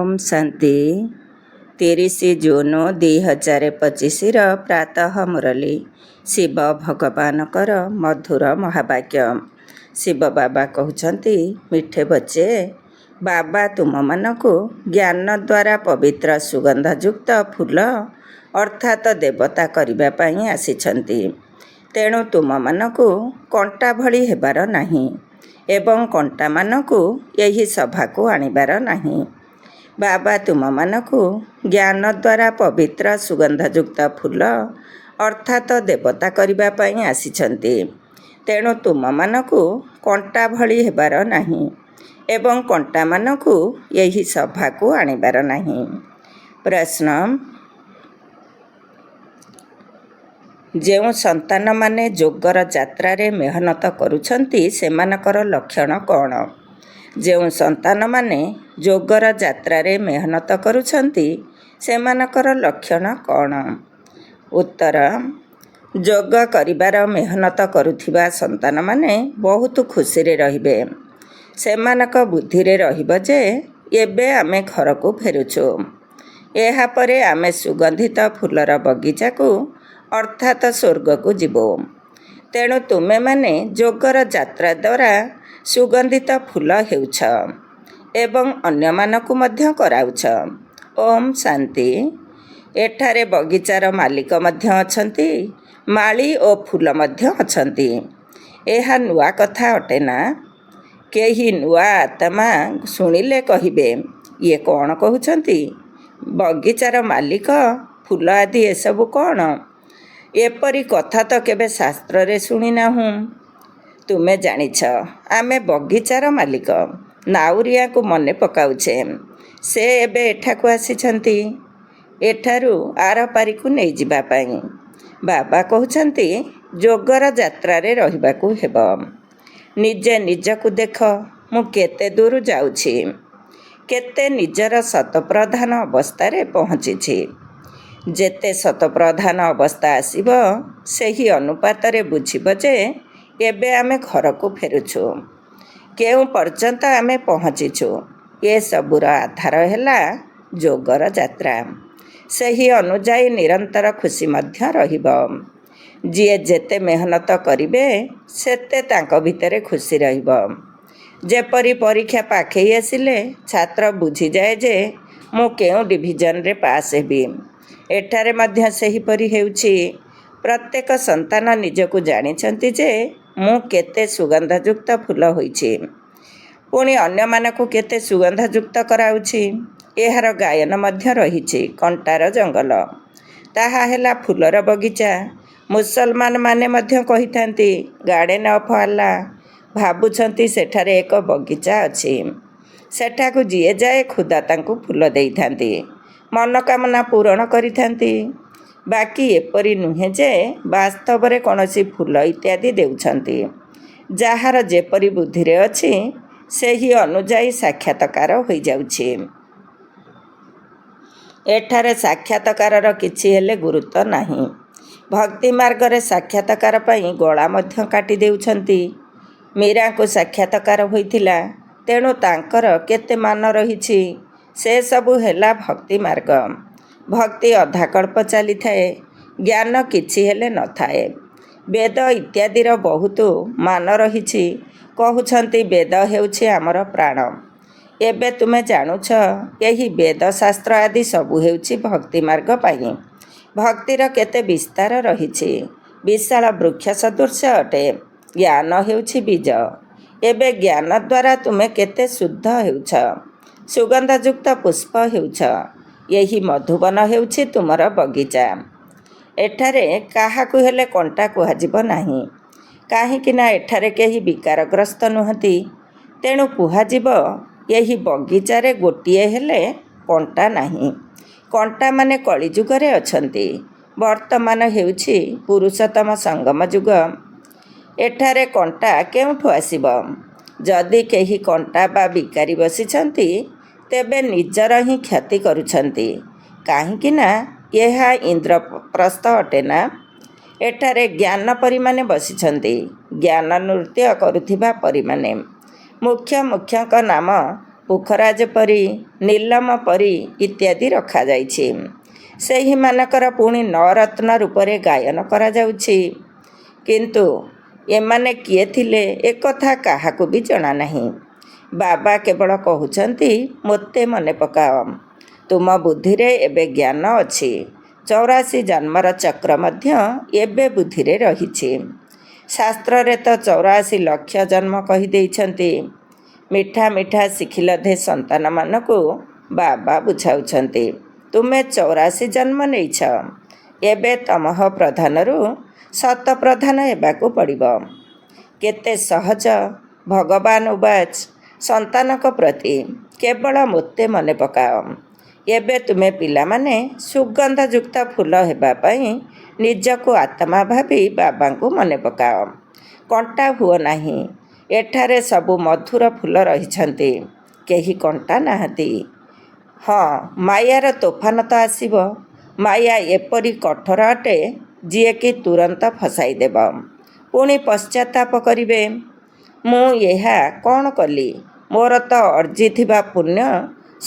ओम शांति 30 जून 2025 प्रातः मुरली शिव भगवानकर मधुर महावाक्य। शिव बाबा कहते मिठे बच्चे, बाबा तुम मानकु ज्ञान द्वारा पवित्र सुगंधयुक्त फूल अर्थात देवता करने आसिछन्ति। तेणु तुम मानकु कंटा भली हेबार नाही एवं कंटा मानकु यही सभा को आनिबार नाही। बाबा तुम मानकु ज्ञान द्वारा पवित्र सुगंधयुक्त फूल अर्थात देवता करने आसिछन्ति। तेणु तुम मानकु कंटा भली हेबार नाही एवं कंटा मानकु यही सभा को आनिबार नाही। प्रश्न, जो संतान माने जोगर यात्रा रे मेहनत करुछन्ति सेमानकर लक्षण कौन? जो संतान माने जोगर यात्रा रे मेहनत करुछन्ति सेमानकर लक्षण कौन? उत्तर, जोग करिबार मेहनत करुथिबा संतान माने बहुत खुशी रे रहिबे। सेमानक बुद्धि रे रहिब जे एबे आमे घर को फेरुछु, एहा परे आमे सुगंधित फूलर बगीचा को अर्थात स्वर्ग को जीवो। तेणु तुमे माने जोगर यात्रा द्वारा सुगंधित फूल हेउछ एवं अन्य मानकु मध्य कराउछ। ओम शांति। एठारे बगीचार मालिक मध्य अछन्ति, माली ओ फूल मध्य अछन्ति। एहा नुआ कथा अटे ना? केही नुआ आत्मा शुणिले कहिबे ये कौन कहउछन्ति? बगीचार मालिक, फूल आदि एसबु कौन? एपरी कथा तो केबे शास्त्र रे शुणी नाहूँ। तुमे जानिछ आमे बगीचार मालिक नाउरिया को मने पकाउछे, से एबे एठाकु आसिछन्ति एठारु आर पारी को नै जिबा पई। बाबा कहउछन्ति जोगर यात्रा रे रहिबाकु हेबो। निजे निजकु देख, मु केते दूर जाउछि, केते निजर शतप्रधान अवस्था रे पहुँचिछि। जेते शतप्रधान अवस्था आसिब सेही अनुपात रे बुझिब जे एबे आमे घर को फेरुछु, केउ पर्यंत आमे पहुँचिछु। ये सबुर आधार हैला जोगर यात्रा। सेही अनुजाई निरंतर खुशी मध्य रहिब। जिए जेते मेहनत करिबे सेते तांको भितरे खुशी रहिब। जेपरी परीक्षा पाखई आसिले छात्र बुझी जाए जे मु केउ डिविजन रे पास हेबी। एठारे मध्य सेहीपरि हेउछि। प्रत्येक संतान निजकु जानिछन्ति जे मु केते सुगंधयुक्त फूल होइछि, पुणी अन्य मानकु केते सुगंधयुक्त कराउछि। एहार गायन मध्य रहिछि कंटार जंगल, ताहा हेला फूलर बगीचा। मुसलमान माने मध्य कहिथान्ति गार्डन ऑफ अल्लाह, भाबुछन्ति सेठारे एक बगीचा अछि। सेठाकु जिए जाए खुदा तांकु फूल देइथान्ति, मनोकामना पूरण करिथान्ति। बाकी एपरि नुहे जे वास्तव रे कोनोसी फूल इत्यादि देउछन्ति। जाहार जेपरि बुद्धि रे अछि सेही अनुजाई साक्षात्कार होई जाउछि। एठारे साक्षात्कारर किछि हेले गुरुत्व नाही। भक्ति मार्ग रे साक्षात्कार पई गळा मध्य काटी देउछन्ति। मीरा को साक्षात्कार होइथिला, तेणु तांकर केते मान रहिछि। से सबु हेला भक्ति मार्ग। भक्ति अधाकल्प चली थाए, ज्ञान किछि हेले न थाए। वेद इत्यादि बहुत मान रहिछि। कहउछन्ति वेद हेउछि आमर प्राण। एबे तुमे जानुछ एही वेद शास्त्र आदि सबु हेउछि भक्ति मार्ग पई। भक्तिर केते विस्तार रहिछि। विशाल वृक्ष सदृश अटे। ज्ञान हेउछि बीज। एबे ज्ञान द्वारा तुमे केते शुद्ध हेउछ। सुगंधयुक्त पुष्प हेउछ। यही मधुबन हेउछि तुमर बगीचा। एठारे काहाकु हेले कंटा कुहाजिब नाही, काहीकि ना एठारे केही विकारग्रस्त नुहति। तेणु कुहाजिब यही बगीचा रे गोटिए हेले कंटा नाही। कंटा माने कलिजुगरे अछन्ति। वर्तमान हेउछि पुरुषोत्तम संगम युग। एठारे कंटा केउठु आसिब? जदि केही कंटा बा विकारी बसिछन्ति तेबे निजर ही क्षति करुछन्ति। काहीकि ना यह इंद्रप्रस्थ अटे ना। एठारे ज्ञान परिमाणे बसिछन्ति। ज्ञान नृत्य करुथिबा परिमाणे। मुख्य मुख्यଙ୍କ नाम ପୁଖରାଜ ପରି, ନୀଲମ ପରି ଇତ୍ୟାଦି ରଖାଯାଇଛି। ସେହିମାନଙ୍କର ପୁଣି ନଅରତ୍ନ ରୂପରେ ଗାୟନ କରାଯାଉଛି। କିନ୍ତୁ ଏମାନେ କିଏ ଥିଲେ ଏକଥା କାହାକୁ ବି ଜଣା ନାହିଁ। ବାବା କେବଳ କହୁଛନ୍ତି, ମୋତେ ମନେ ପକାଅ। ତୁମ ବୁଦ୍ଧିରେ ଏବେ ଜ୍ଞାନ ଅଛି। 84 ଜନ୍ମର ଚକ୍ର ମଧ୍ୟ ଏବେ ବୁଦ୍ଧିରେ ରହିଛି। ଶାସ୍ତ୍ରରେ ତ 84 ଲକ୍ଷ ଜନ୍ମ କହିଦେଇଛନ୍ତି। ମିଠା ମିଠା ଶିଖିଲଧେ ସନ୍ତାନମାନଙ୍କୁ ବାବା ବୁଝାଉଛନ୍ତି, ତୁମେ 84 ଜନ୍ମ ନେଇଛ। ଏବେ ତମଃ ପ୍ରଧାନରୁ ଶତ ପ୍ରଧାନ ହେବାକୁ ପଡ଼ିବ। କେତେ ସହଜ। ଭଗବାନ ଉବାଚ, ସନ୍ତାନଙ୍କ ପ୍ରତି କେବଳ ମୋତେ ମନେ ପକାଅ। ଏବେ ତୁମେ ପିଲାମାନେ ସୁଗନ୍ଧଯୁକ୍ତ ଫୁଲ ହେବା ପାଇଁ ନିଜକୁ ଆତ୍ମା ଭାବି ବାବାଙ୍କୁ ମନେ ପକାଅ। କଣ୍ଟା ହୁଅ ନାହିଁ। ଏଠାରେ ସବୁ ମଧୁର ଫୁଲ ରହିଛନ୍ତି, କେହି କଣ୍ଟା ନାହାନ୍ତି। ହଁ, ମାୟାର ତୋଫାନ ତ ଆସିବ। ମାୟା ଏପରି କଠୋର ଅଟେ, ଯିଏକି ତୁରନ୍ତ ଫସାଇଦେବ। ପୁଣି ପଶ୍ଚାତାପ କରିବେ, ମୁଁ ଏହା କ'ଣ କଲି? ମୋର ତ ଅର୍ଜିଥିବା ପୁଣ୍ୟ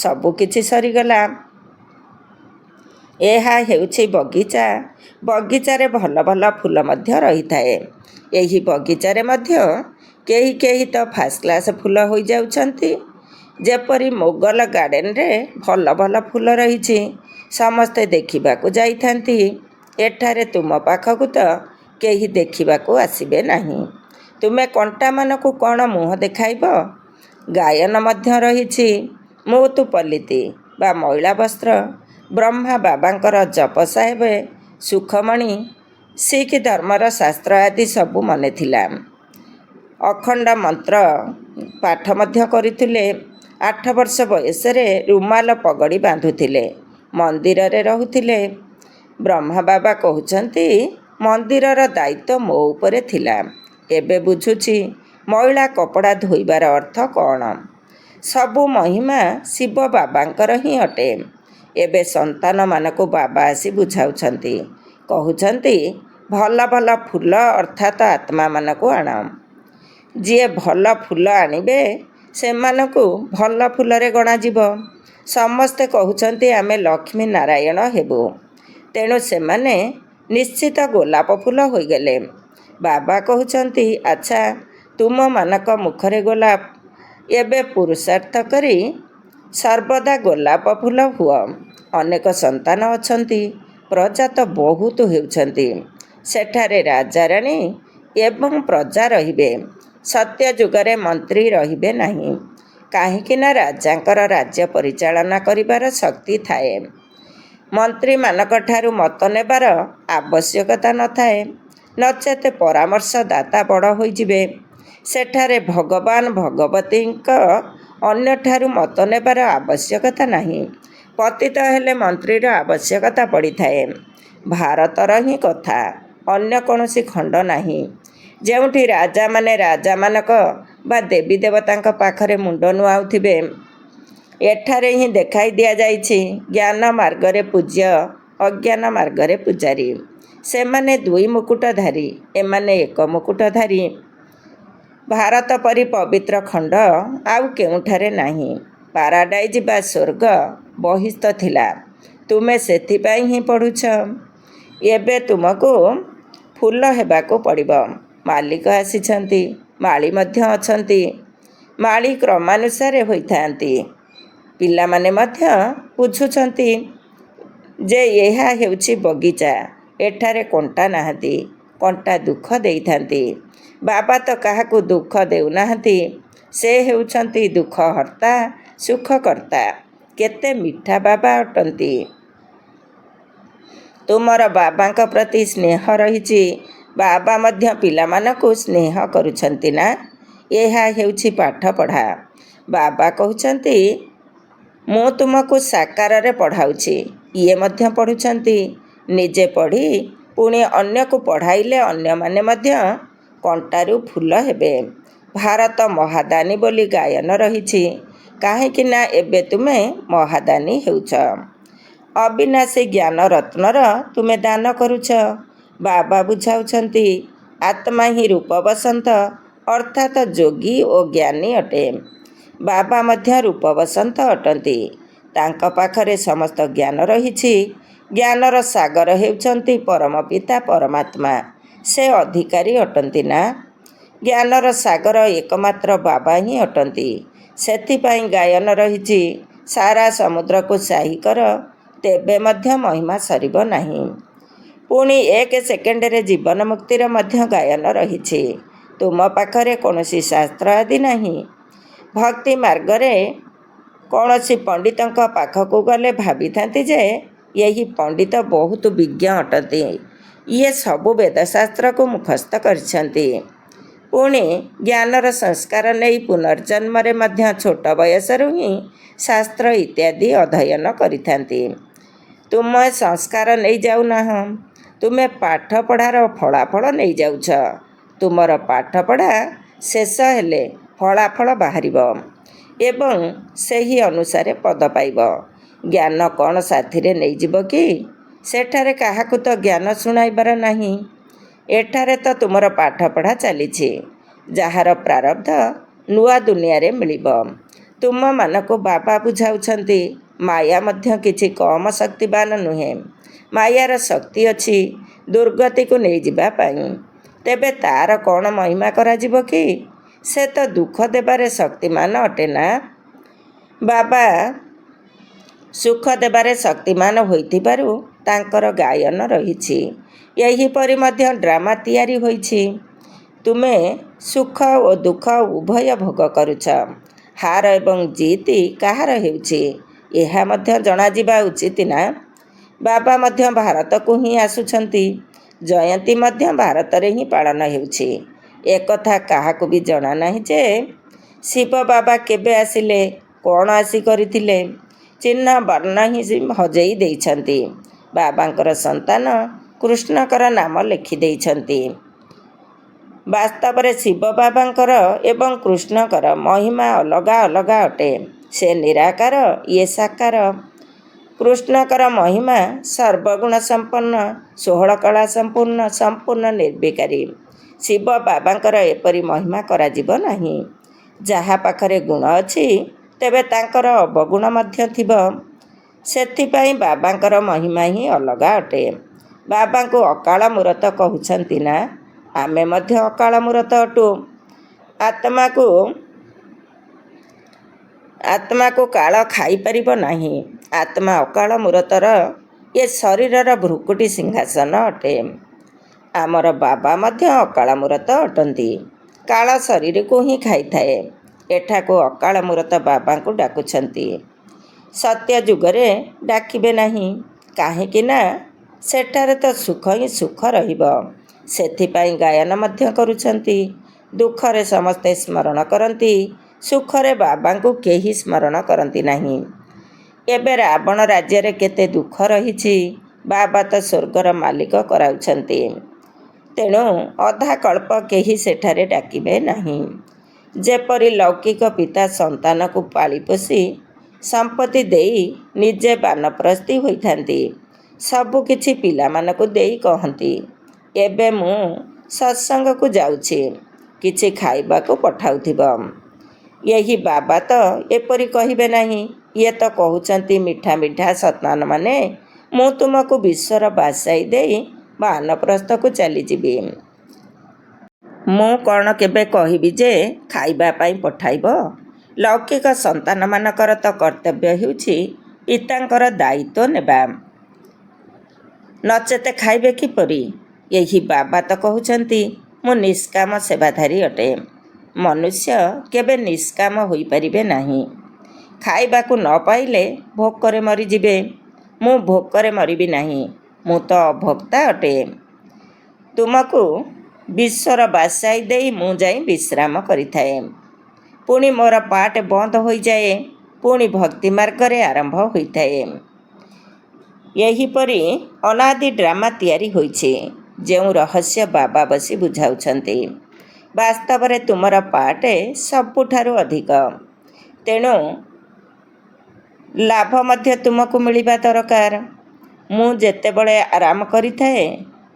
ସବୁକିଛି ସରିଗଲା। ଏହା ହେଉଛି ବଗିଚା। ବଗିଚାରେ ଭଲ ଭଲ ଫୁଲ ମଧ୍ୟ ରହିଥାଏ। ଏହି ବଗିଚାରେ ମଧ୍ୟ କେହି କେହି ତ ଫାଷ୍ଟ କ୍ଲାସ୍ ଫୁଲ ହୋଇଯାଉଛନ୍ତି। ଯେପରି ମୋଗଲ ଗାର୍ଡ଼େନରେ ଭଲ ଭଲ ଫୁଲ ରହିଛି, ସମସ୍ତେ ଦେଖିବାକୁ ଯାଇଥାନ୍ତି। ଏଠାରେ ତୁମ ପାଖକୁ ତ କେହି ଦେଖିବାକୁ ଆସିବେ ନାହିଁ। ତୁମେ କଣ୍ଟାମାନଙ୍କୁ କ'ଣ ମୁହଁ ଦେଖାଇବ? ଗାୟନ ମଧ୍ୟ ରହିଛି। ମୁତୁ ପଲିତି ବା ମଇଳା ବସ୍ତ୍ର, ବ୍ରହ୍ମା ବାବାଙ୍କର ଜପ ସାହେବ, ସୁଖମଣି, ଶିଖ ଧର୍ମର ଶାସ୍ତ୍ର ଆଦି ସବୁ ମନେ ଥିଲା। ଅଖଣ୍ଡ ମନ୍ତ୍ର ପାଠ ମଧ୍ୟ କରୁଥିଲେ। 8 ବର୍ଷ ବୟସରେ ରୁମାଲ ପଗଡ଼ି ବାନ୍ଧୁଥିଲେ। ମନ୍ଦିରରେ ରହୁଥିଲେ। ବ୍ରହ୍ମା ବାବା କହୁଛନ୍ତି, ମନ୍ଦିରର ଦାୟିତ୍ୱ ମୋ ଉପରେ ଥିଲା। ଏବେ ବୁଝୁଛି ମଇଳା କପଡ଼ା ଧୋଇବାର ଅର୍ଥ କ'ଣ। ସବୁ ମହିମା ଶିବ ବାବାଙ୍କର ହିଁ ଅଟେ। ଏବେ ସନ୍ତାନମାନଙ୍କୁ ବାବା ଆସି ବୁଝାଉଛନ୍ତି। କହୁଛନ୍ତି, ଭଲ ଭଲ ଫୁଲ ଅର୍ଥାତ୍ ଆତ୍ମାମାନଙ୍କୁ ଆଣ। ଯିଏ ଭଲ ଫୁଲ ଆଣିବେ ସେମାନଙ୍କୁ ଭଲ ଫୁଲରେ ଗଣାଯିବ। ସମସ୍ତେ କହୁଛନ୍ତି ଆମେ ଲକ୍ଷ୍ମୀ ନାରାୟଣ ହେବୁ, ତେଣୁ ସେମାନେ ନିଶ୍ଚିତ ଗୋଲାପ ଫୁଲ ହୋଇଗଲେ। ବାବା କହୁଛନ୍ତି, ଆଚ୍ଛା, ତୁମମାନଙ୍କ ମୁଖରେ ଗୋଲାପ। ଏବେ ପୁରୁଷାର୍ଥ କରି ସର୍ବଦା ଗୋଲାପ ଫୁଲ ହୁଅ। ଅନେକ ସନ୍ତାନ ଅଛନ୍ତି, ପ୍ରଜା ତ ବହୁତ ହେଉଛନ୍ତି। ସେଠାରେ ରାଜାରାଣୀ ଏବଂ ପ୍ରଜା ରହିବେ। ସତ୍ୟ ଯୁଗରେ ମନ୍ତ୍ରୀ ରହିବେ ନାହିଁ। କାହିଁକି ନା ରାଜାଙ୍କର ରାଜ୍ୟ ପରିଚାଳନା କରିବାର ଶକ୍ତି ଥାଏ। ମନ୍ତ୍ରୀମାନଙ୍କଠାରୁ ମତ ନେବାର ଆବଶ୍ୟକତା ନଥାଏ। ନଚେତ୍ ପରାମର୍ଶଦାତା ବଡ଼ ହୋଇଯିବେ। ସେଠାରେ ଭଗବାନ ଭଗବତୀଙ୍କ ଅନ୍ୟଠାରୁ ମତ ନେବାର ଆବଶ୍ୟକତା ନାହିଁ। ପତିତ ହେଲେ ମନ୍ତ୍ରୀର ଆବଶ୍ୟକତା ପଡ଼ିଥାଏ। ଭାରତର ହିଁ କଥା, ଅନ୍ୟ କୌଣସି ଖଣ୍ଡ ନାହିଁ। ଯେଉଁଠି ରାଜାମାନେ ରାଜାମାନଙ୍କ ବା ଦେବୀ ଦେବତାଙ୍କ ପାଖରେ ମୁଣ୍ଡ ନୁଆଉଥିବେ। ଏଠାରେ ହିଁ ଦେଖାଇ ଦିଆଯାଇଛି, ଜ୍ଞାନ ମାର୍ଗରେ ପୂଜ୍ୟ, ଅଜ୍ଞାନ ମାର୍ଗରେ ପୂଜାରୀ। ସେମାନେ 2 ମୁକୁଟଧାରୀ, ଏମାନେ 1 ମୁକୁଟଧାରୀ। ଭାରତ ପରି ପବିତ୍ର ଖଣ୍ଡ ଆଉ କେଉଁଠାରେ ନାହିଁ। ପାରାଡାଇଜ୍ ବା ସ୍ୱର୍ଗ ବହିସ୍ଥ ଥିଲା। ତୁମେ ସେଥିପାଇଁ ହିଁ ପଢ଼ୁଛ। ଏବେ ତୁମକୁ ଫୁଲ ହେବାକୁ ପଡ଼ିବ। ମାଲିକ ଆସିଛନ୍ତି, ମାଳି ମଧ୍ୟ ଅଛନ୍ତି। ମାଳି କ୍ରମାନୁସାରେ ହୋଇଥାନ୍ତି। ପିଲାମାନେ ମଧ୍ୟ ବୁଝୁଛନ୍ତି ଯେ ଏହା ହେଉଛି ବଗିଚା। ଏଠାରେ କଣ୍ଟା ନାହାନ୍ତି। କଣ୍ଟା ଦୁଃଖ ଦେଇଥାନ୍ତି। ବାବା ତ କାହାକୁ ଦୁଃଖ ଦେଉନାହାନ୍ତି। ସେ ହେଉଛନ୍ତି ଦୁଃଖ ହର୍ତ୍ତା, ସୁଖକର୍ତ୍ତା। କେତେ ମିଠା ବାବା ଅଟନ୍ତି। ତୁମର ବାବାଙ୍କ ପ୍ରତି ସ୍ନେହ ରହିଛି। ବାବା ମଧ୍ୟ ପିଲାମାନଙ୍କୁ ସ୍ନେହ କରୁଛନ୍ତି ନା? ଏହା ହେଉଛି ପାଠପଢ଼ା। ବାବା କହୁଛନ୍ତି, ମୁଁ ତୁମକୁ ସାକାରରେ ପଢ଼ାଉଛି। ଇଏ ମଧ୍ୟ ପଢ଼ୁଛନ୍ତି। ନିଜେ ପଢ଼ି ପୁଣି ଅନ୍ୟକୁ ପଢ଼ାଇଲେ ଅନ୍ୟମାନେ ମଧ୍ୟ କଣ୍ଟାରୁ ଫୁଲ ହେବେ। ଭାରତ ମହାଦାନୀ ବୋଲି ଗାୟନ ରହିଛି। କାହିଁକି ନା ଏବେ ତୁମେ ମହାଦାନୀ ହେଉଛ। ଅବିନାଶୀ ଜ୍ଞାନ ରତ୍ନର ତୁମେ ଦାନ କରୁଛ। ବାବା ବୁଝାଉଛନ୍ତି, ଆତ୍ମା ହିଁ ରୂପ ବସନ୍ତ ଅର୍ଥାତ୍ ଯୋଗୀ ଓ ଜ୍ଞାନୀ ଅଟେ। ବାବା ମଧ୍ୟ ରୂପ ବସନ୍ତ ଅଟନ୍ତି। ତାଙ୍କ ପାଖରେ ସମସ୍ତ ଜ୍ଞାନ ରହିଛି। ଜ୍ଞାନର ସାଗର ହେଉଛନ୍ତି ପରମ ପିତା ପରମାତ୍ମା। ସେ ଅଧିକାରୀ ଅଟନ୍ତି ନା? ଜ୍ଞାନର ସାଗର ଏକମାତ୍ର ବାବା ହିଁ ଅଟନ୍ତି। ସେଥିପାଇଁ ଗାୟନ ରହିଛି, ସାରା ସମୁଦ୍ରକୁ ସାହି କର, ତେବେ ମଧ୍ୟ ମହିମା ସରିବ ନାହିଁ। ପୁଣି 1 ସେକେଣ୍ଡରେ ଜୀବନ ମୁକ୍ତିର ମଧ୍ୟ ଗାୟନ ରହିଛି। ତୁମ ପାଖରେ କୌଣସି ଶାସ୍ତ୍ର ଆଦି ନାହିଁ। ଭକ୍ତି ମାର୍ଗରେ କୌଣସି ପଣ୍ଡିତଙ୍କ ପାଖକୁ ଗଲେ ଭାବିଥାନ୍ତି ଯେ ଏହି ପଣ୍ଡିତ ବହୁତ ବିଜ୍ଞ ଅଟନ୍ତି। ଇଏ ସବୁ ବେଦଶାସ୍ତ୍ରକୁ ମୁଖସ୍ଥ କରିଛନ୍ତି। ପୁଣି ଜ୍ଞାନର ସଂସ୍କାର ନେଇ ପୁନର୍ଜନ୍ମରେ ମଧ୍ୟ ଛୋଟ ବୟସରୁ ହିଁ ଶାସ୍ତ୍ର ଇତ୍ୟାଦି ଅଧ୍ୟୟନ କରିଥାନ୍ତି। ତୁମେ ସଂସ୍କାର ନେଇଯାଉନାହଁ, ତୁମେ ପାଠପଢ଼ାର ଫଳାଫଳ ନେଇଯାଉଛ। ତୁମର ପାଠପଢ଼ା ଶେଷ ହେଲେ ଫଳାଫଳ ବାହାରିବ ଏବଂ ସେହି ଅନୁସାରେ ପଦ ପାଇବ। ଜ୍ଞାନ କ'ଣ ସାଥିରେ ନେଇଯିବ କି? ସେଠାରେ କାହାକୁ ତ ଜ୍ଞାନ ଶୁଣାଇବାର ନାହିଁ। ଏଠାରେ ତ ତୁମର ପାଠପଢ଼ା ଚାଲିଛି। ଯାହାର ପ୍ରାରବ୍ଧ ନୂଆ ଦୁନିଆରେ ମିଳିବ। ତୁମମାନଙ୍କୁ ବାବା ବୁଝାଉଛନ୍ତି, ମାୟା ମଧ୍ୟ କିଛି କମ୍ ଶକ୍ତିବାନ ନୁହେଁ। ମାୟାର ଶକ୍ତି ଅଛି ଦୁର୍ଗତିକୁ ନେଇଯିବା ପାଇଁ। ତେବେ ତା'ର କ'ଣ ମହିମା କରାଯିବ କି? ସେ ତ ଦୁଃଖ ଦେବାରେ ଶକ୍ତିମାନ ଅଟେ ନା? ବାବା ସୁଖ ଦେବାରେ ଶକ୍ତିମାନ ହୋଇଥିବାରୁ ତାଙ୍କର ଗାୟନ ରହିଛି। ଏହିପରି ମଧ୍ୟ ଡ୍ରାମା ତିଆରି ହୋଇଛି। ତୁମେ ସୁଖ ଓ ଦୁଃଖ ଉଭୟ ଭୋଗ କରୁଛ। ହାର ଏବଂ ଜିତ୍ କାହାର ହେଉଛି, ଏହା ମଧ୍ୟ ଜଣାଯିବା ଉଚିତ ନା? ବାବା ମଧ୍ୟ ଭାରତକୁ ହିଁ ଆସୁଛନ୍ତି। ଜୟନ୍ତୀ ମଧ୍ୟ ଭାରତରେ ହିଁ ପାଳନ ହେଉଛି। ଏକଥା କାହାକୁ ବି ଜଣା ନାହିଁ ଯେ ଶିବ ବାବା କେବେ ଆସିଲେ, କ'ଣ ଆସି କରିଥିଲେ। ଚିହ୍ନ ବର୍ଣ୍ଣ ହିଁ ହଜେଇ ଦେଇଛନ୍ତି। ବାବାଙ୍କର ସନ୍ତାନ କୃଷ୍ଣଙ୍କର ନାମ ଲେଖିଦେଇଛନ୍ତି। ବାସ୍ତବରେ ଶିବ ବାବାଙ୍କର ଏବଂ କୃଷ୍ଣଙ୍କର ମହିମା ଅଲଗା ଅଲଗା ଅଟେ। ସେ ନିରାକାର, ଇଏ ସାକାର। କୃଷ୍ଣଙ୍କର ମହିମା ସର୍ବଗୁଣ ସମ୍ପନ୍ନ, 16 କଳା ସମ୍ପୂର୍ଣ୍ଣ, ସମ୍ପୂର୍ଣ୍ଣ ନିର୍ବିକାରୀ। ଶିବ ବାବାଙ୍କର ଏପରି ମହିମା କରାଯିବ ନାହିଁ। ଯାହା ପାଖରେ ଗୁଣ ଅଛି, ତେବେ ତାଙ୍କର ଅବଗୁଣ ମଧ୍ୟ ଥିବ। ସେଥିପାଇଁ ବାବାଙ୍କର ମହିମା ହିଁ ଅଲଗା ଅଟେ। ବାବାଙ୍କୁ ଅକାଳ ମୂରତ କହୁଛନ୍ତି ନା? ଆମେ ମଧ୍ୟ ଅକାଳ ମୂରତ ଅଟୁ। ଆତ୍ମାକୁ କାଳ ଖାଇପାରିବ ନାହିଁ। ଆତ୍ମା ଅକାଳ ମୂରତର ଏ ଶରୀରର ଭୃକୁଟି ସିଂହାସନ ଅଟେ। ଆମର ବାବା ମଧ୍ୟ ଅକାଳ ମୂରତ ଅଟନ୍ତି। କାଳ ଶରୀରକୁ ହିଁ ଖାଇଥାଏ। ଏଠାକୁ ଅକାଳ ମୂରତ ବାବାଙ୍କୁ ଡାକୁଛନ୍ତି। ସତ୍ୟ ଯୁଗରେ ଡାକିବେ ନାହିଁ। କାହିଁକି ନା ସେଠାରେ ତ ସୁଖ ହିଁ ସୁଖ ରହିବ। ସେଥିପାଇଁ ଗାୟନ ମଧ୍ୟ କରୁଛନ୍ତି। ଦୁଃଖରେ ସମସ୍ତେ ସ୍ମରଣ କରନ୍ତି, ସୁଖରେ ବାବାଙ୍କୁ କେହି ସ୍ମରଣ କରନ୍ତି ନାହିଁ। ଏବେ ରାବଣ ରାଜ୍ୟରେ କେତେ ଦୁଃଖ ରହିଛି। ବାବା ତ ସ୍ୱର୍ଗର ମାଲିକ କରାଉଛନ୍ତି। ତେଣୁ ଅଧାକଳ୍ପ କେହି ସେଠାରେ ଡାକିବେ ନାହିଁ। ଯେପରି ଲୌକିକ ପିତା ସନ୍ତାନକୁ ପାଳିପୋଷି ସମ୍ପତ୍ତି ଦେଇ ନିଜେ ବାନପ୍ରସ୍ଥୀ ହୋଇଥାନ୍ତି, ସବୁକିଛି ପିଲାମାନଙ୍କୁ ଦେଇ କହନ୍ତି, ଏବେ ମୁଁ ସତ୍ସଙ୍ଗକୁ ଯାଉଛି, କିଛି ଖାଇବାକୁ ପଠାଉଥିବ। ଏହି ବାବା ତ ଏପରି କହିବେ ନାହିଁ। ଇଏ ତ କହୁଛନ୍ତି, ମିଠା ମିଠା ସନ୍ତାନମାନେ, ମୁଁ ତୁମକୁ ବିଶ୍ୱର ବାସାଇ ଦେଇ ବାନପ୍ରସ୍ଥକୁ ଚାଲିଯିବି। ମୁଁ କ'ଣ କେବେ କହିବି ଯେ ଖାଇବା ପାଇଁ ପଠାଇବ? ଲୌକିକ ସନ୍ତାନମାନଙ୍କର ତ କର୍ତ୍ତବ୍ୟ ହେଉଛି ପିତାଙ୍କର ଦାୟିତ୍ୱ ନେବା, ନଚେତ ଖାଇବେ କିପରି? ଏହି ବାବା ତ କହୁଛନ୍ତି, ମୁଁ ନିଷ୍କାମ ସେବାଧାରୀ ଅଟେ। ମନୁଷ୍ୟ କେବେ ନିଷ୍କାମ ହୋଇପାରିବେ ନାହିଁ। ଖାଇବାକୁ ନ ପାଇଲେ ଭୋକରେ ମରିଯିବେ। ମୁଁ ଭୋକରେ ମରିବି ନାହିଁ। ମୁଁ ତ ଅଭୋକ୍ତା ଅଟେ। ତୁମକୁ ବିଶ୍ୱର ବାସାଇ ଦେଇ ମୁଁ ଯାଇ ବିଶ୍ରାମ କରିଥାଏ। ପୁଣି ମୋର ପାଟ ବନ୍ଦ ହୋଇଯାଏ। ପୁଣି ଭକ୍ତି ମାର୍ଗରେ ଆରମ୍ଭ ହୋଇଥାଏ। ଏହିପରି ଅନାଦି ଡ୍ରାମା ତିଆରି ହୋଇଛି, ଯେଉଁ ରହସ୍ୟ ବାବା ବସି ବୁଝାଉଛନ୍ତି। ବାସ୍ତବରେ ତୁମର ପାଟ ସବୁଠାରୁ ଅଧିକ। ତେଣୁ ଲାଭ ମଧ୍ୟ ତୁମକୁ ମିଳିବା ଦରକାର। ମୁଁ ଯେତେବେଳେ ଆରାମ କରିଥାଏ,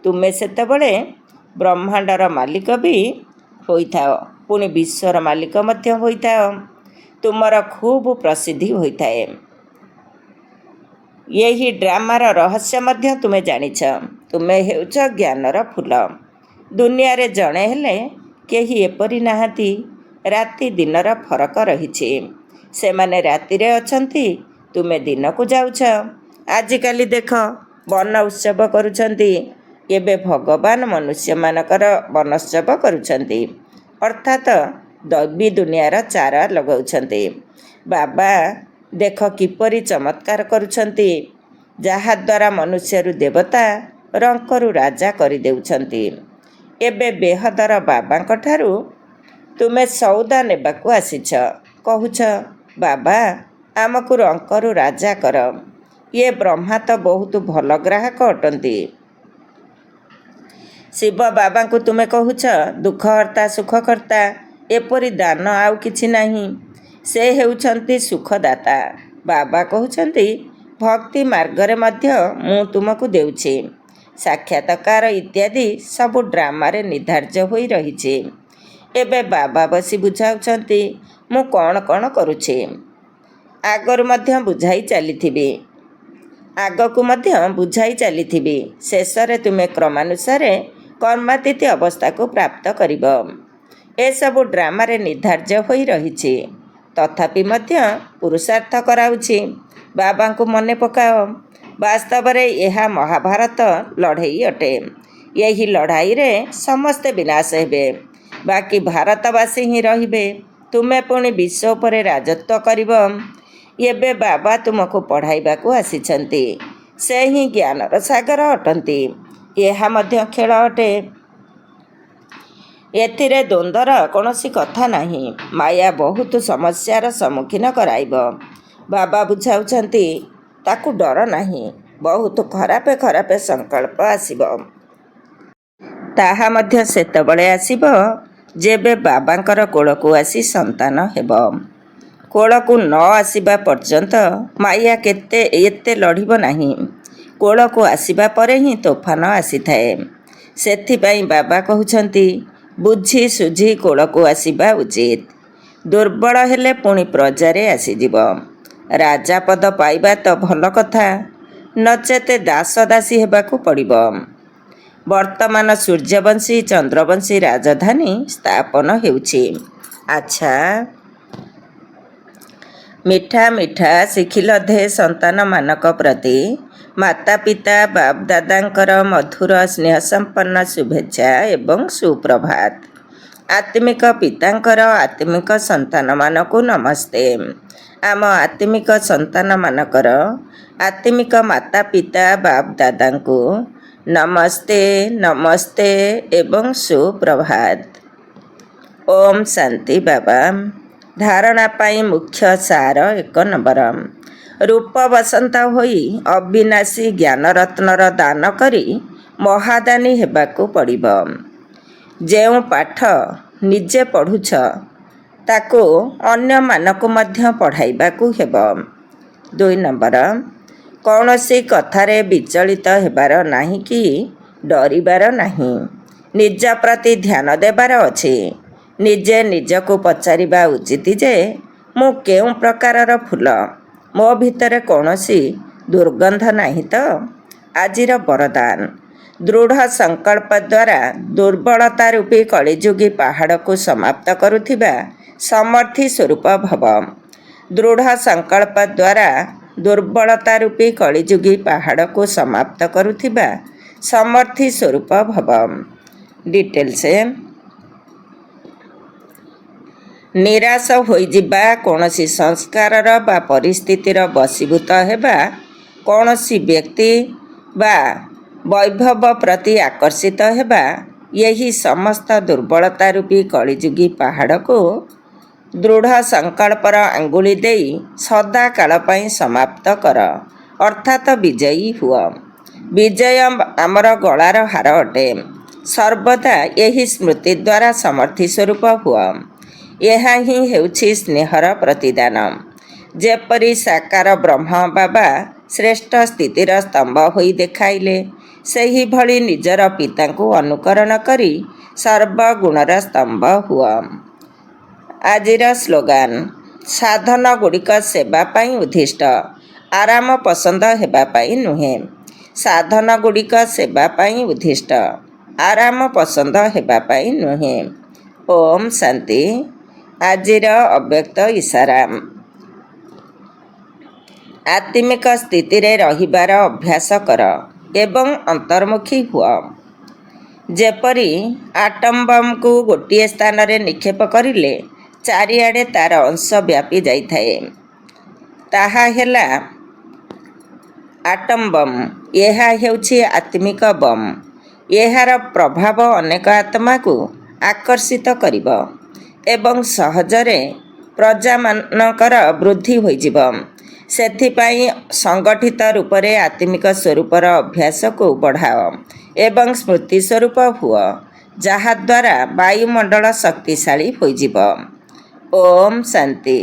ତୁମେ ସେତେବେଳେ ବ୍ରହ୍ମାଣ୍ଡର ମାଲିକ ବି ହୋଇଥାଅ, ପୁଣି ବିଶ୍ୱର ମାଲିକ ମଧ୍ୟ ହୋଇଥାଅ। ତୁମର ଖୁବ୍ ପ୍ରସିଦ୍ଧି ହୋଇଥାଏ। ଏହି ଡ୍ରାମାର ରହସ୍ୟ ମଧ୍ୟ ତୁମେ ଜାଣିଛ। ତୁମେ ହେଉଛ ଜ୍ଞାନର ଫୁଲ। ଦୁନିଆରେ ଜଣେ ହେଲେ କେହି ଏପରି ନାହାନ୍ତି। ରାତି ଦିନର ଫରକ ରହିଛି। ସେମାନେ ରାତିରେ ଅଛନ୍ତି, ତୁମେ ଦିନକୁ ଯାଉଛ। ଆଜିକାଲି ଦେଖ, ବନ ଉତ୍ସବ କରୁଛନ୍ତି। ଏବେ ଭଗବାନ ମନୁଷ୍ୟମାନଙ୍କର ବନୋତ୍ସବ କରୁଛନ୍ତି, ଅର୍ଥାତ୍ ଦୈବୀ ଦୁନିଆର ଚାରା ଲଗାଉଛନ୍ତି। ବାବା ଦେଖ କିପରି ଚମତ୍କାର କରୁଛନ୍ତି, ଯାହାଦ୍ୱାରା ମନୁଷ୍ୟରୁ ଦେବତା, ରଙ୍କରୁ ରାଜା କରିଦେଉଛନ୍ତି। ଏବେ ବେହଦର ବାବାଙ୍କଠାରୁ ତୁମେ ସଉଦା ନେବାକୁ ଆସିଛ। କହୁଛ, ବାବା ଆମକୁ ରଙ୍କରୁ ରାଜା କର। ଇଏ ବ୍ରହ୍ମା ତ ବହୁତ ଭଲ ଗ୍ରାହକ ଅଟନ୍ତି। ଶିବ ବାବାଙ୍କୁ ତୁମେ କହୁଛ ଦୁଃଖହର୍ତ୍ତା ସୁଖକର୍ତ୍ତା। ଏପରି ଦାନ ଆଉ କିଛି ନାହିଁ। ସେ ହେଉଛନ୍ତି ସୁଖଦାତା। ବାବା କହୁଛନ୍ତି ଭକ୍ତି ମାର୍ଗରେ ମଧ୍ୟ ମୁଁ ତୁମକୁ ଦେଉଛି। ସାକ୍ଷାତକାର ଇତ୍ୟାଦି ସବୁ ଡ୍ରାମାରେ ନିର୍ଦ୍ଧାର୍ଯ୍ୟ ହୋଇ ରହିଛି। ଏବେ ବାବା ବସି ବୁଝାଉଛନ୍ତି ମୁଁ କ'ଣ କ'ଣ କରୁଛି। ଆଗରୁ ମଧ୍ୟ ବୁଝାଇ ଚାଲିଥିବି, ଆଗକୁ ମଧ୍ୟ ବୁଝାଇ ଚାଲିଥିବି। ଶେଷରେ ତୁମେ କ୍ରମାନୁସାରେ କର୍ମାତୀତ ଅବସ୍ଥାକୁ ପ୍ରାପ୍ତ କରିବ। ଏସବୁ ଡ୍ରାମାରେ ନିର୍ଦ୍ଧାର୍ଯ୍ୟ ହୋଇ ରହିଛି। ତଥାପି ମଧ୍ୟ ପୁରୁଷାର୍ଥ କରାଉଛି। ବାବାଙ୍କୁ ମନେ ପକାଅ। ବାସ୍ତବରେ ଏହା ମହାଭାରତ ଲଢ଼େଇ ଅଟେ। ଏହି ଲଢ଼ାଇରେ ସମସ୍ତେ ବିନାଶ ହେବେ, ବାକି ଭାରତବାସୀ ହିଁ ରହିବେ। ତୁମେ ପୁଣି ବିଶ୍ୱ ଉପରେ ରାଜତ୍ୱ କରିବ। ଏବେ ବାବା ତୁମକୁ ପଢ଼ାଇବାକୁ ଆସିଛନ୍ତି। ସେ ହିଁ ଜ୍ଞାନର ସାଗର ଅଟନ୍ତି। ଏହା ମଧ୍ୟ ଖେଳ ଅଟେ। ଏଥିରେ ଦ୍ୱନ୍ଦ୍ୱର କୌଣସି କଥା ନାହିଁ। ମାୟା ବହୁତ ସମସ୍ୟାର ସମ୍ମୁଖୀନ କରାଇବ। ବାବା ବୁଝାଉଛନ୍ତି ତାକୁ ଡର ନାହିଁ। ବହୁତ ଖରାପ ଖରାପ ସଂକଳ୍ପ ଆସିବ। ତାହା ମଧ୍ୟ ସେତେବେଳେ ଆସିବ ଯେବେ ବାବାଙ୍କର କୋଳକୁ ଆସି ସନ୍ତାନ ହେବ। କୋଳକୁ ନ ଆସିବା ପର୍ଯ୍ୟନ୍ତ ମାୟା ଏତେ ଲଢ଼ିବ ନାହିଁ। କୋଳକୁ ଆସିବା ପରେ ହିଁ ତୋଫାନ ଆସିଥାଏ। ସେଥିପାଇଁ ବାବା କହୁଛନ୍ତି ବୁଝି ସୁଝି କୋଳକୁ ଆସିବା ଉଚିତ। ଦୁର୍ବଳ ହେଲେ ପୁଣି ପ୍ରଜାରେ ଆସିଯିବ। ରାଜାପଦ ପାଇବା ତ ଭଲ କଥା, ନଚେତ ଦାସ ଦାସୀ ହେବାକୁ ପଡ଼ିବ। ବର୍ତ୍ତମାନ ସୂର୍ଯ୍ୟବଂଶୀ ଚନ୍ଦ୍ରବଂଶୀ ରାଜଧାନୀ ସ୍ଥାପନ ହେଉଛି। ଆଚ୍ଛା, ମିଠା ମିଠା ଶିଖିଲ ଧେ ସନ୍ତାନମାନଙ୍କ ପ୍ରତି ମାତା ପିତା ବାପ ଦାଦାଙ୍କର ମଧୁର ସ୍ନେହସମ୍ପନ୍ନ ଶୁଭେଚ୍ଛା ଏବଂ ସୁପ୍ରଭାତ। ଆତ୍ମିକ ପିତାଙ୍କର ଆତ୍ମିକ ସନ୍ତାନମାନଙ୍କୁ ନମସ୍ତେ। ଆମ ଆତ୍ମିକ ସନ୍ତାନମାନଙ୍କର ଆତ୍ମିକ ମାତା ପିତା ବାପ ଦାଦାଙ୍କୁ ନମସ୍ତେ ନମସ୍ତେ ଏବଂ ସୁପ୍ରଭାତ। ଓମ୍ ଶାନ୍ତି। ବାବା ଧାରଣା ପାଇଁ ମୁଖ୍ୟ ସାର 1 ନମ୍ବର। ରୂପ ବସନ୍ତ ହୋଇ ଅବିନାଶୀ ଜ୍ଞାନରତ୍ନର ଦାନ କରି ମହାଦାନୀ ହେବାକୁ ପଡ଼ିବ। ଯେଉଁ ପାଠ ନିଜେ ପଢ଼ୁଛ ତାକୁ ଅନ୍ୟମାନଙ୍କୁ ମଧ୍ୟ ପଢ଼ାଇବାକୁ ହେବ। 2 ନମ୍ବର। କୌଣସି କଥାରେ ବିଚଳିତ ହେବାର ନାହିଁ କି ଡରିବାର ନାହିଁ। ନିଜ ପ୍ରତି ଧ୍ୟାନ ଦେବାର ଅଛି। ନିଜେ ନିଜକୁ ପଚାରିବା ଉଚିତ ଯେ ମୁଁ କେଉଁ ପ୍ରକାରର ଫୁଲ? ମୋ ଭିତରେ କୌଣସି ଦୁର୍ଗନ୍ଧ ନାହିଁ ତ? ଆଜିର ବରଦାନ। ଦୃଢ଼ ସଂକଳ୍ପ ଦ୍ୱାରା ଦୁର୍ବଳତା ରୂପୀ କଳିଯୁଗୀ ପାହାଡ଼କୁ ସମାପ୍ତ କରୁଥିବା ସମର୍ଥୀ ସ୍ୱରୂପ ଭବ। ଦୃଢ଼ ସଂକଳ୍ପ ଦ୍ୱାରା ଦୁର୍ବଳତା ରୂପୀ କଳିଯୁଗୀ ପାହାଡ଼କୁ ସମାପ୍ତ କରୁଥିବା ସମର୍ଥୀ ସ୍ୱରୂପ ଭବ। ଡିଟେଲ୍ସ। ନିରାଶ ହୋଇଯିବା, କୌଣସି ସଂସ୍କାରର ବା ପରିସ୍ଥିତିର ବଶୀଭୂତ ହେବା, କୌଣସି ବ୍ୟକ୍ତି ବା ବୈଭବ ପ୍ରତି ଆକର୍ଷିତ ହେବା, ଏହି ସମସ୍ତ ଦୁର୍ବଳତା ରୂପୀ କଳିଯୁଗୀ ପାହାଡ଼କୁ ଦୃଢ଼ ସଂକଳ୍ପର ଆଙ୍ଗୁଳି ଦେଇ ସଦାକାଳ ପାଇଁ ସମାପ୍ତ କର, ଅର୍ଥାତ୍ ବିଜୟୀ ହୁଅ। ବିଜୟ ଆମର ଗଳାର ହାର ଅଟେ। ସର୍ବଦା ଏହି ସ୍ମୃତି ଦ୍ୱାରା ସମର୍ଥୀ ସ୍ୱରୂପ ହୁଅ। ଏହା ହିଁ ହେଉଛି ସ୍ନେହର ପ୍ରତିଦାନ। ଯେପରି ସାକାର ବ୍ରହ୍ମ ବାବା ଶ୍ରେଷ୍ଠ ସ୍ଥିତିର ସ୍ତମ୍ଭ ହୋଇ ଦେଖାଇଲେ, ସେହିଭଳି ନିଜର ପିତାଙ୍କୁ ଅନୁକରଣ କରି ସର୍ବଗୁଣର ସ୍ତମ୍ଭ ହୁଅ। ଆଜିର ସ୍ଲୋଗାନ। ସାଧନ ଗୁଡ଼ିକ ସେବା ପାଇଁ ଉଦ୍ଦିଷ୍ଟ, ଆରାମ ପସନ୍ଦ ହେବା ପାଇଁ ନୁହେଁ। ସାଧନ ଗୁଡ଼ିକ ସେବା ପାଇଁ ଉଦ୍ଦିଷ୍ଟ, ଆରାମ ପସନ୍ଦ ହେବା ପାଇଁ ନୁହେଁ। ଓମ୍ ଶାନ୍ତି। ଆଜିର ଅବ୍ୟକ୍ତ ଇସାରା। ଆତ୍ମିକ ସ୍ଥିତିରେ ରହିବାର ଅଭ୍ୟାସ କର ଏବଂ ଅନ୍ତର୍ମୁଖୀ ହୁଅ। ଯେପରି ଆଟମ୍ ବମ୍କୁ ଗୋଟିଏ ସ୍ଥାନରେ ନିକ୍ଷେପ କରିଲେ ଚାରିଆଡ଼େ ତା'ର ଅଂଶ ବ୍ୟାପି ଯାଇଥାଏ, ତାହା ହେଲା ଆଟମ୍ ବମ୍। ଏହା ହେଉଛି ଆତ୍ମିକ ବମ୍। ଏହାର ପ୍ରଭାବ ଅନେକ ଆତ୍ମାକୁ ଆକର୍ଷିତ କରିବ ଏବଂ ସହଜରେ ପ୍ରଜାମାନଙ୍କର ବୃଦ୍ଧି ହୋଇଯିବ। ସେଥିପାଇଁ ସଂଗଠିତ ରୂପରେ ଆତ୍ମିକ ସ୍ୱରୂପର ଅଭ୍ୟାସକୁ ବଢ଼ାଅ ଏବଂ ସ୍ମୃତି ସ୍ୱରୂପ ହୁଅ, ଯାହାଦ୍ୱାରା ବାୟୁମଣ୍ଡଳ ଶକ୍ତିଶାଳୀ ହୋଇଯିବ। ଓମ୍ ଶାନ୍ତି।